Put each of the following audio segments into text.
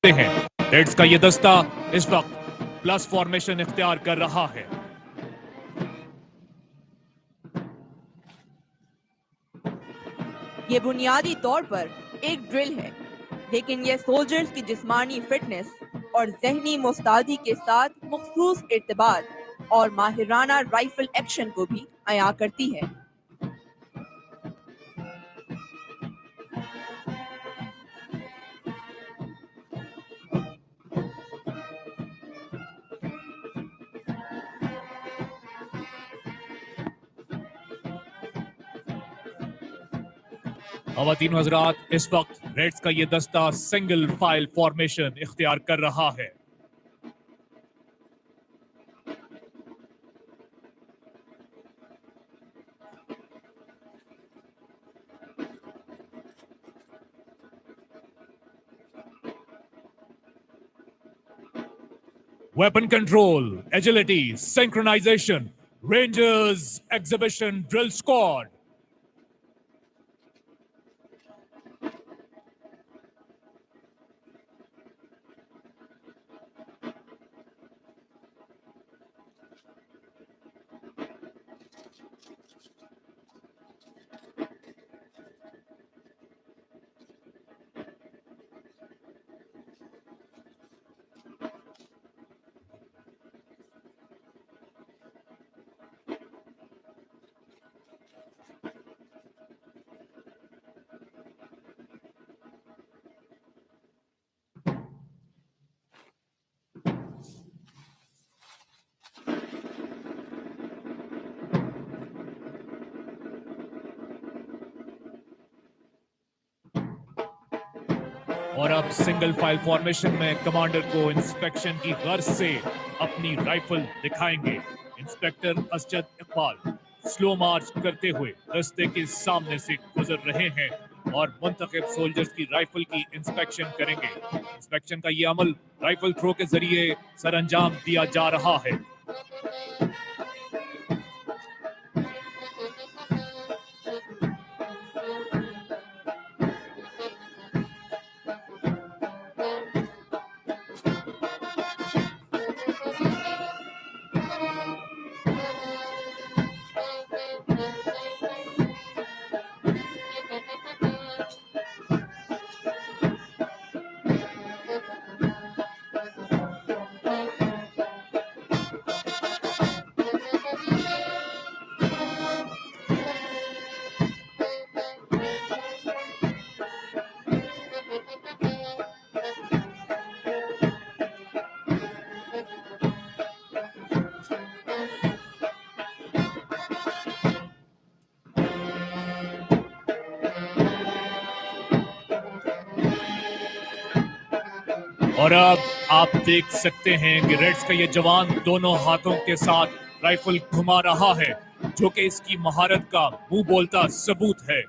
सकते हैं रेड्स का ये दस्ता इस वक्त प्लस फॉर्मेशन इख्तियार कर रहा है। ये बुनियादी तौर पर एक ड्रिल है, लेकिन ये सोल्जर्स की जिस्मानी फिटनेस और जहनी मुस्तैदी के साथ मखसूस इर्तिबात और माहिराना राइफल एक्शन को भी अया करती है। ख़वातीन हज़रात, इस वक्त रेड्स का ये दस्ता सिंगल फाइल फॉर्मेशन इख्तियार कर रहा है। Weapon control, agility, synchronization, Rangers Exhibition Drill Squad. और अब सिंगल फाइल फॉर्मेशन में कमांडर को इंस्पेक्शन की गर्ज से अपनी राइफल दिखाएंगे। इंस्पेक्टर असजद इकबाल स्लो मार्च करते हुए रास्ते के सामने से गुजर रहे हैं और मुंतखब सोल्जर्स की राइफल की इंस्पेक्शन करेंगे। इंस्पेक्शन का ये अमल राइफल थ्रो के जरिए सरअंजाम दिया जा रहा है। और अब आप देख सकते हैं कि रेड्स का ये जवान दोनों हाथों के साथ राइफल घुमा रहा है, जो कि इसकी महारत का मुंह बोलता सबूत है।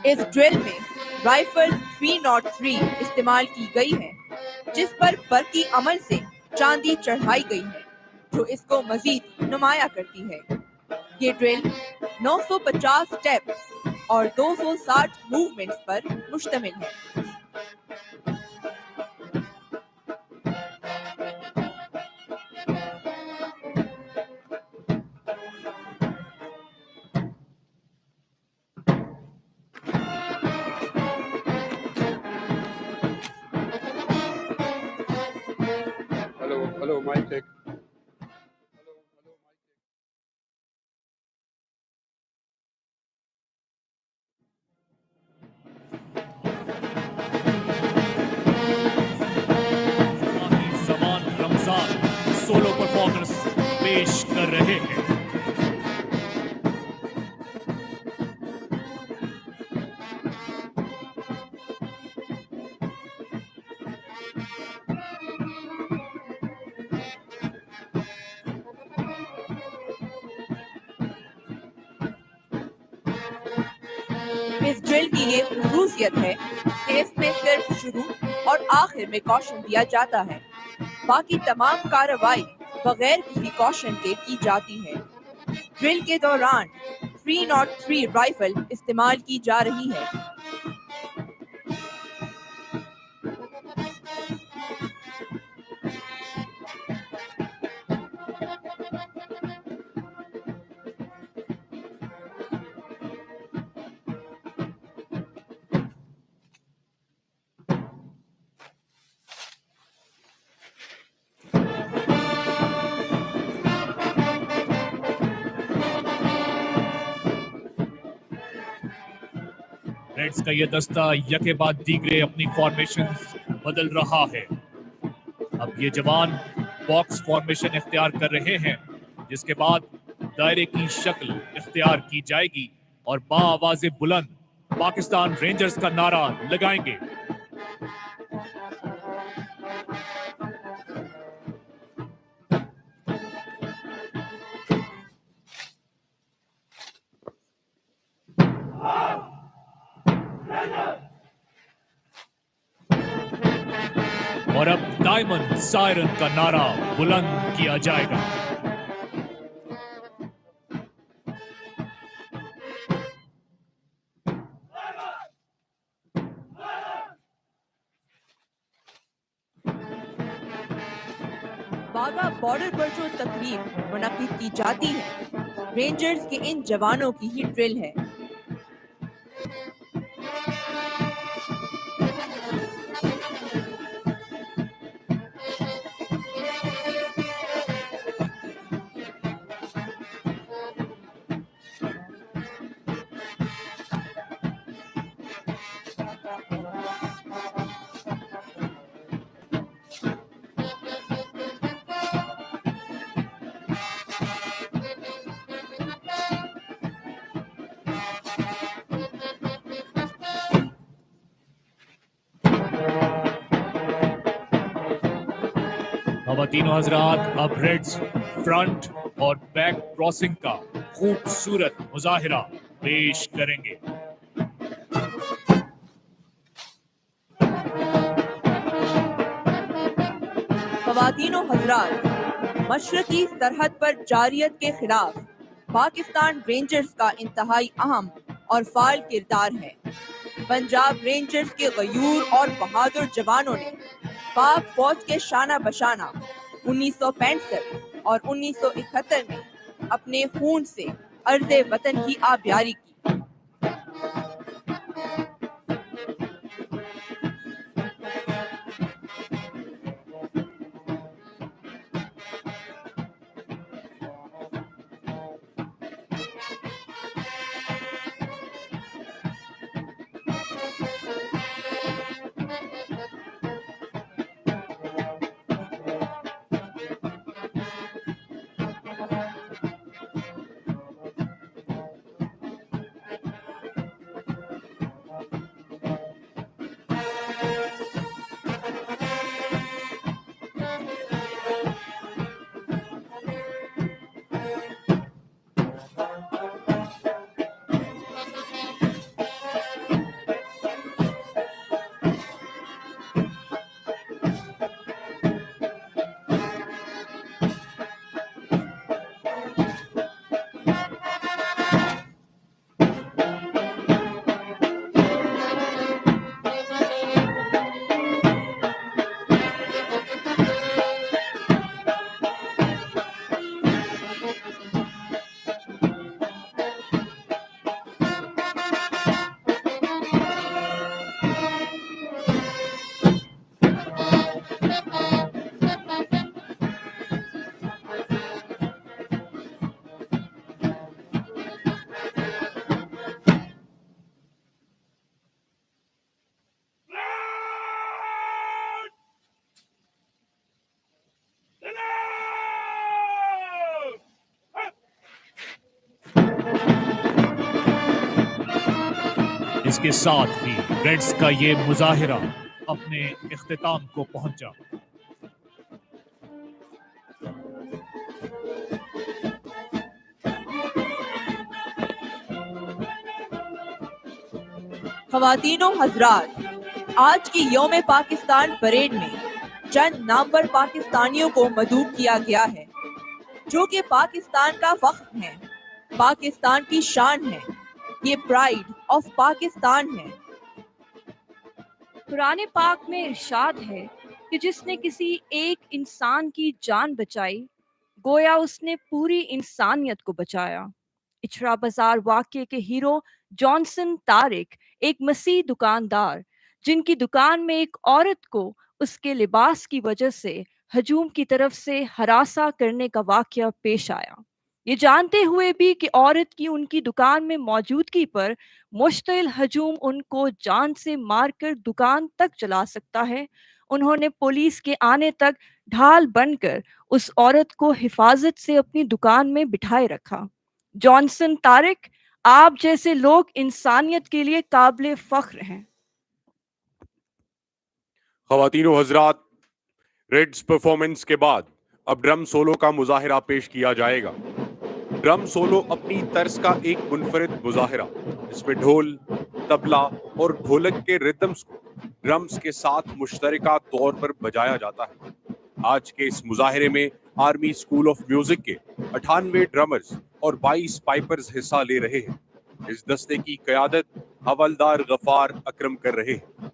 इस ड्रिल में राइफल 303 इस्तेमाल की गई है, जिस पर बरकी अमल से चांदी चढ़ाई गई है, जो इसको मजीद नुमाया करती है। ये ड्रिल 950 स्टेप्स और 260 मूवमेंट्स पर मुश्तमिल है। Hello, mic check. ज़मान रमजान सोलो परफॉर्मेंस पेश कर रहे हैं। इस ड्रिल की ये खसूसियत है कि इसमें सिर्फ शुरू और आखिर में कॉशन दिया जाता है, बाकी तमाम कार्रवाई बगैर किसी कॉशन के की जाती है। ड्रिल के दौरान 303 राइफल इस्तेमाल की जा रही है। रेड्स का ये दस्ता यके बाद दीगरे अपनी फॉर्मेशंस बदल रहा है। अब ये जवान बॉक्स फॉर्मेशन इख्तियार कर रहे हैं, जिसके बाद दायरे की शक्ल इख्तियार की जाएगी और बाआवाज़े बुलंद पाकिस्तान रेंजर्स का नारा लगाएंगे। और अब डायमंड सायरन का नारा बुलंद किया जाएगा। वाघा बॉर्डर पर जो तकरीब मुनक्किद की जाती है, रेंजर्स के इन जवानों की ही ड्रिल है। खवातीनो हजरात, अब रेड्स फ्रंट और बैक क्रॉसिंग का खूबसूरत मुजाहिरा पेश करेंगे। खवातीनो हजरात, मशरकी सरहद पर जारियत के खिलाफ पाकिस्तान रेंजर्स का इंतहाई अहम और फाल किरदार है। पंजाब रेंजर्स के गयूर और बहादुर जवानों ने पाक फौज के शाना बशाना 1965 और 1971 में अपने खून से अर्ज़े वतन की आबियारी की। इसके साथ ही रेड्स का ये मुजाहिरा अपने इख्तिताम को पहुंचा। खवातीनो हजरात, आज की यौम पाकिस्तान परेड में चंद नामवर पाकिस्तानियों को मदऊ किया गया है, जो कि पाकिस्तान का फख्र हैं। पाकिस्तान की शान है, ये प्राइड ऑफ पाकिस्तान है। कुरान पाक में इरशाद है कि जिसने किसी एक इंसान की जान बचाई, गोया उसने पूरी इंसानियत को बचाया। इचरा बाजार वाक़ये के हीरो जॉनसन तारिक एक मसीह दुकानदार, जिनकी दुकान में एक औरत को उसके लिबास की वजह से हजूम की तरफ से हरासा करने का वाक़या पेश आया। ये जानते हुए भी कि औरत की उनकी दुकान में मौजूदगी पर मुश्तिल हजूम उनको जान से मारकर दुकान तक जला सकता है, उन्होंने पुलिस के आने तक ढाल बनकर उस औरत को हिफाजत से अपनी दुकान में बिठाए रखा। जॉनसन तारिक, आप जैसे लोग इंसानियत के लिए काबिल फख्र हैं। ख़वातीनो हज़रात, रेड्स परफॉर्मेंस के बाद अब ड्रम सोलो का मुजाहिरा पेश किया जाएगा। ड्रम सोलो अपनी तर्ज का एक मुनफरिद मुजाहिरा, इसमें ढोल, तबला और ढोलक के रिदम्स को ड्रम्स के साथ मुश्तरका तौर पर बजाया जाता है। आज के इस मुजाहिरे में आर्मी स्कूल ऑफ म्यूजिक के 98 ड्रमर्स और 22 पाइपर्स हिस्सा ले रहे हैं। इस दस्ते की क़यादत हवलदार गफार अकरम कर रहे हैं।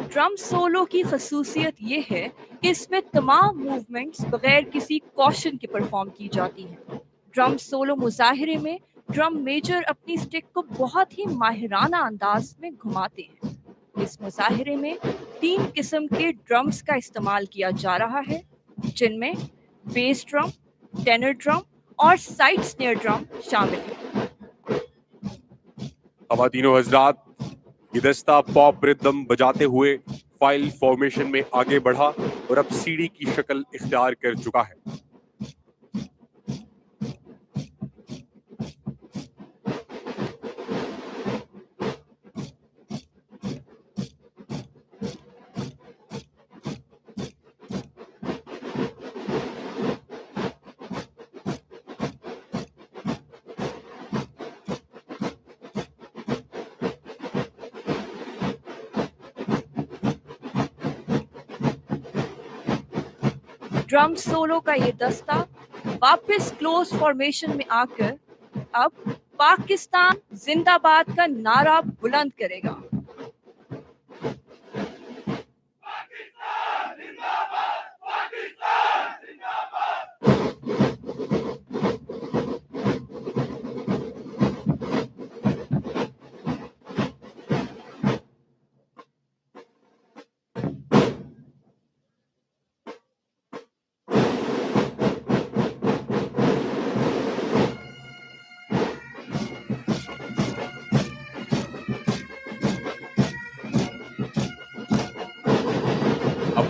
ड्रम सोलो की खसूसियत ये है कि इसमें तमाम मूवमेंट्स बगैर किसी कॉशन के परफॉर्म की जाती हैं। ड्रम सोलो मुजाहिरे में ड्रम मेजर अपनी स्टिक को बहुत ही माहिराना अंदाज में घुमाते हैं। इस मुजाहिरे में 3 किस्म के ड्रम्स का इस्तेमाल किया जा रहा है, जिनमें बेस ड्रम, टेनर ड्रम और साइड स्नेयर ड्रम शामिल है। ख़वातीनो हज़रात, ये दस्ता पॉप रिदम बजाते हुए फाइल फॉर्मेशन में आगे बढ़ा और अब सीडी की शक्ल इख्तियार कर चुका है। ड्रम सोलो का ये दस्ता वापस क्लोज फॉर्मेशन में आकर अब पाकिस्तान जिंदाबाद का नारा बुलंद करेगा।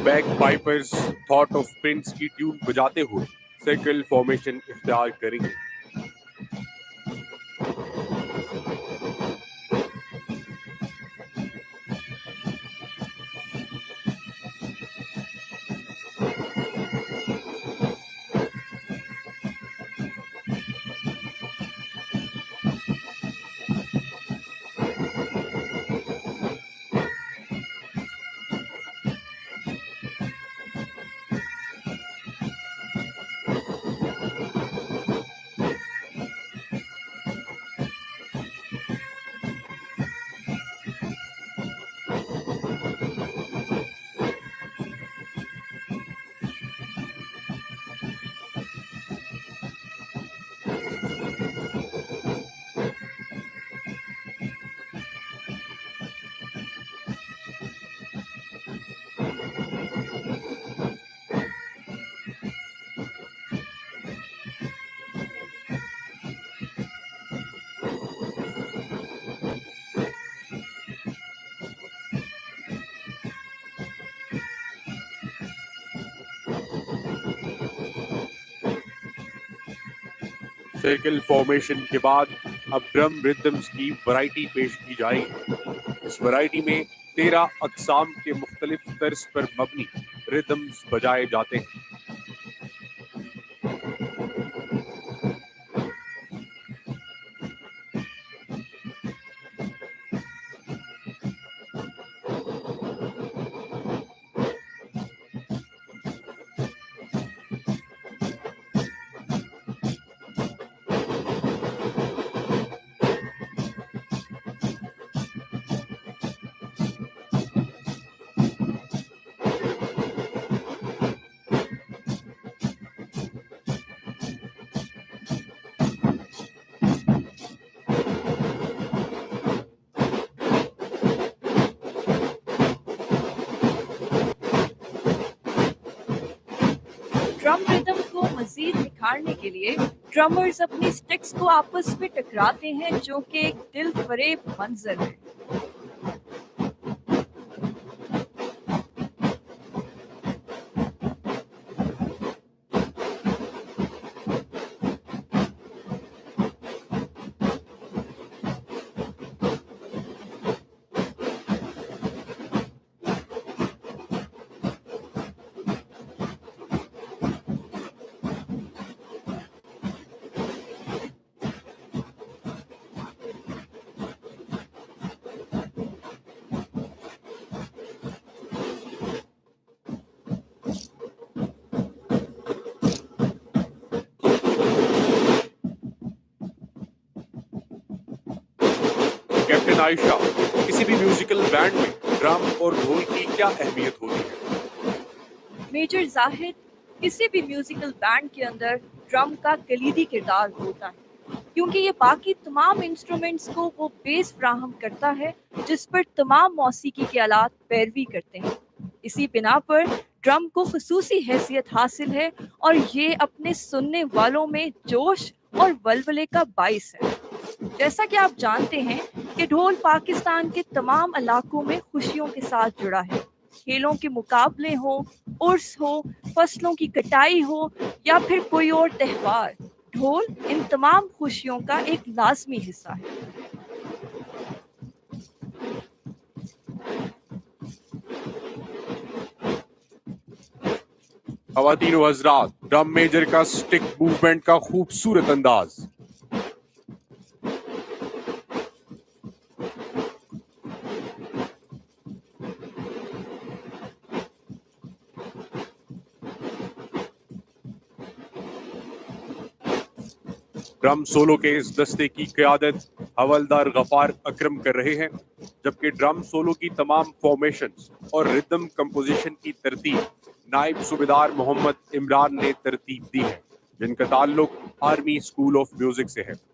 Bag pipers thought of Prince की ट्यून बजाते हुए सर्कल फॉर्मेशन इख्तियार करेंगे। सर्कल फॉर्मेशन के बाद अब ड्रम रिदम्स की वैरायटी पेश की जाएगी। इस वैरायटी में 13 अक़साम के मुख्तलिफ तर्ज पर मबनी रिदम्स बजाए जाते हैं। ड्रम रिदम को मजीद निखारने के लिए ड्रमर्स अपनी स्टिक्स को आपस में टकराते हैं, जो कि एक दिल फरेब मंजर है। कैप्टन आयशा, किसी भी म्यूजिकल बैंड में ड्रम और ढोल की क्या अहमियत होती है? मेजर जाहिद, किसी भी म्यूजिकल बैंड के अंदर ड्रम का कलीदी किरदार होता है, क्योंकि ये बाकी तमाम इंस्ट्रूमेंट्स को वो बेस फ्राहम करता है जिस पर तमाम मौसीकी के आलात पैरवी करते हैं। इसी बिना पर ड्रम को खुसूसी हैसियत हासिल है और ये अपने सुनने वालों में जोश और वलवले का बाइस है। जैसा कि आप जानते हैं कि ढोल पाकिस्तान के तमाम इलाकों में खुशियों के साथ जुड़ा है। खेलों के मुकाबले हो, उर्स हो, फसलों की कटाई हो या फिर कोई और त्यौहार, ढोल इन तमाम खुशियों का एक लाजमी हिस्सा है। खवातीन व हज़रात, ड्रम मेजर का स्टिक मूवमेंट का खूबसूरत अंदाज। ड्रम सोलो के इस दस्ते की क़यादत हवलदार गफार अकरम कर रहे हैं, जबकि ड्रम सोलो की तमाम फॉर्मेशंस और रिदम कंपोजिशन की तरतीब नायब सूबेदार मोहम्मद इमरान ने तरतीब दी है, जिनका ताल्लुक आर्मी स्कूल ऑफ म्यूजिक से है।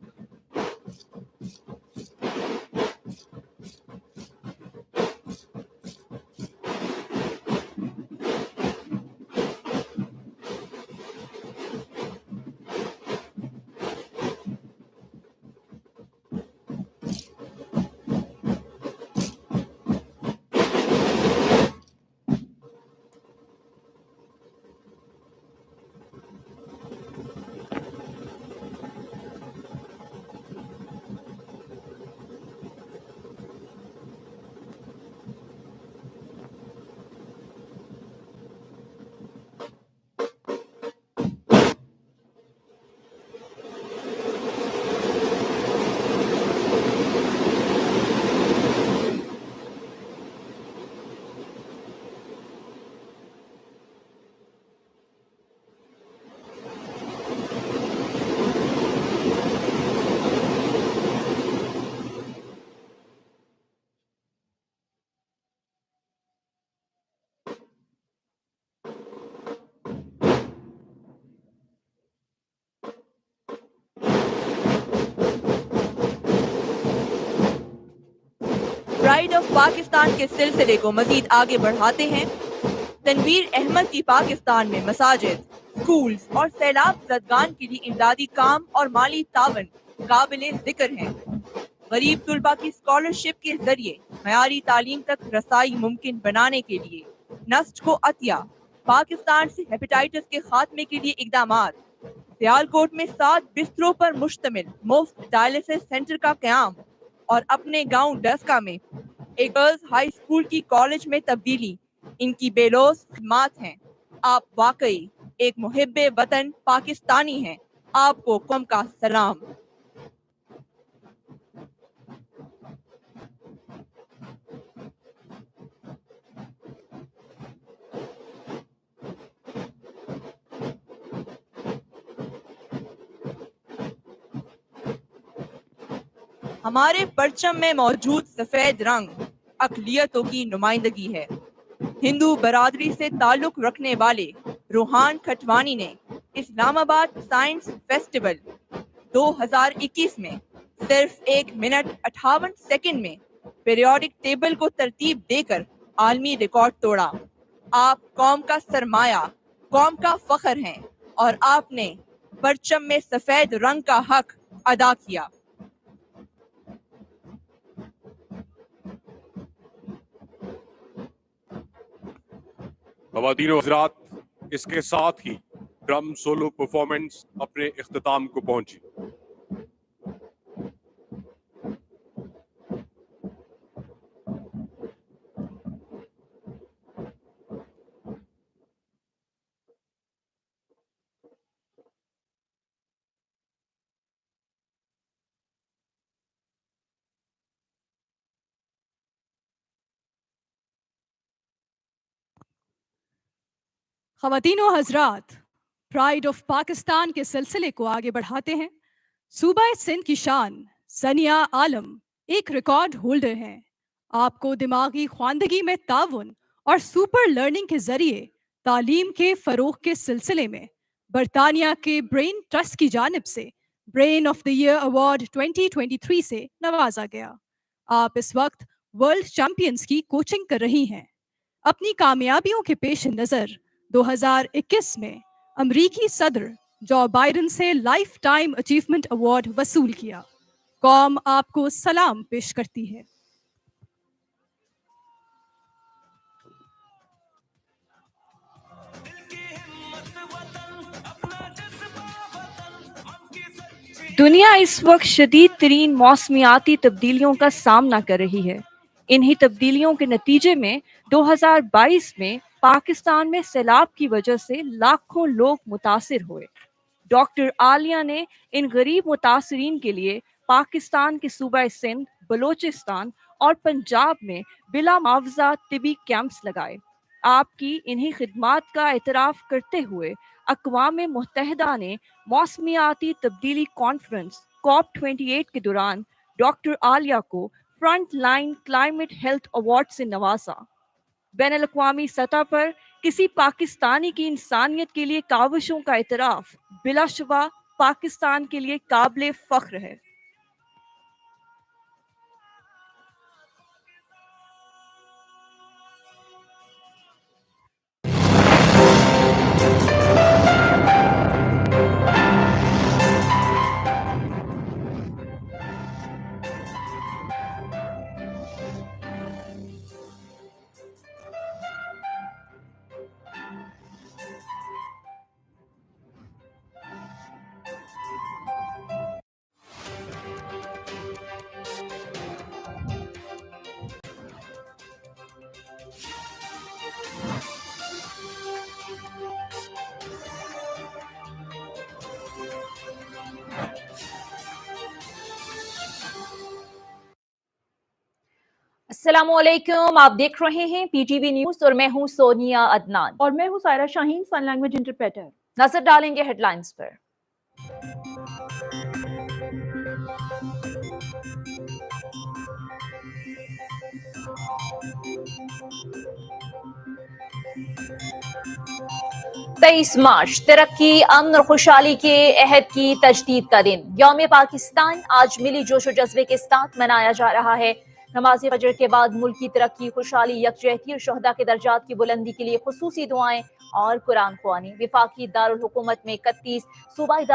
प्राइड ऑफ पाकिस्तान के सिलसिले को मजीद आगे बढ़ाते हैं। तनवीर अहमद की पाकिस्तान में मसाजिद, स्कूल्स और सैलाब ज़दगान के लिए इमदादी काम और माली तावन काबिले जिक्र हैं। गरीब तुलबा की स्कॉलरशिप के जरिए मयारी तालीम तक रसाई मुमकिन बनाने के लिए नस्ज को अतिया, पाकिस्तान से हेपेटाइटिस के खात्मे के लिए इकदामात, सियालकोट में 7 बिस्तरों पर मुश्तमिल मुफ्त डायलिसिस सेंटर का क़याम और अपने गांव डस्का में एक गर्ल्स हाई स्कूल की कॉलेज में तब्दीली इनकी बेलोस खिदमात हैं। आप वाकई एक मुहिब्बे वतन पाकिस्तानी हैं। आपको कौम का सलाम। हमारे परचम में मौजूद सफेद रंग अकलियतों की नुमाइंदगी है। हिंदू बरादरी से ताल्लुक रखने वाले रूहान खटवानी ने इस्लामाबाद साइंस फेस्टिवल 2021 में सिर्फ 1 मिनट 58 सेकंड में पीरियोडिक टेबल को तरतीब देकर आलमी रिकॉर्ड तोड़ा। आप कौम का सरमाया, कौम का फख्र हैं और आपने परचम में सफेद रंग का हक अदा किया। ख़वातीन व हज़रात, इसके साथ ही ड्रम सोलो परफॉर्मेंस अपने इख्तिताम को पहुंची। ख़वातीन व हज़रात, प्राइड ऑफ पाकिस्तान के सिलसिले को आगे बढ़ाते हैं। सूबा सिंध की शान सनिया आलम एक रिकॉर्ड होल्डर हैं। आपको दिमागी ख्वांदगी में ताउन और सुपर लर्निंग के जरिए तालीम के फ़रोग़ के सिलसिले में बरतानिया के ब्रेन ट्रस्ट की जानिब से brain of the year award 2023 से नवाजा गया। आप इस वक्त वर्ल्ड चैंपियंस की कोचिंग कर रही हैं। अपनी कामयाबियों के पेश नज़र 2021 में अमरीकी सदर जो बाइडन से लाइफ टाइम अचीवमेंट अवार्ड वसूल किया। कौम आपको सलाम पेश करती है। दुनिया इस वक्त शदीद तरीन मौसमियाती तब्दीलियों का सामना कर रही है। इन्हीं तब्दीलियों के नतीजे में 2022 में पाकिस्तान में सैलाब की वजह से लाखों लोग मुतासिर हुए। डॉक्टर आलिया ने इन गरीब मुतासरीन के लिए पाकिस्तान के सूबा सिंध, बलोचिस्तान और पंजाब में बिला मुआवजा तिबी कैंप्स लगाए। आपकी इन्हीं खिदमात का एतराफ़ करते हुए अक़वाम मुत्तहिदा ने मौसमियाती तब्दीली कॉन्फ्रेंस COP28 के दौरान डॉक्टर आलिया को front line climate health award से नवाजा। बैनुल-अक़वामी सतह पर किसी पाकिस्तानी की इंसानियत के लिए काविशों का एतराफ़ बिलाशुबा पाकिस्तान के लिए काबिले फ़ख्र है। अस्सलामुअलैकुम, आप देख रहे हैं PTV न्यूज और मैं हूं सोनिया अदनान और मैं हूं Saira Shaheen, sign language interpreter. नजर डालेंगे हेडलाइंस पर। तेईस मार्च तरक्की, अमन और खुशहाली के अहद की तजदीद का दिन। यौम पाकिस्तान आज मिली जोश और जज्बे के साथ मनाया जा रहा है। नमाज़ फजर के बाद मुल्क की तरक्की, खुशहाली, यकजहती और शहदा के दर्जात की बुलंदी के लिए खुसूसी दुआएं और कुरान ख्वानी। विफाकी दारुल हुकूमत में 31 सूबाई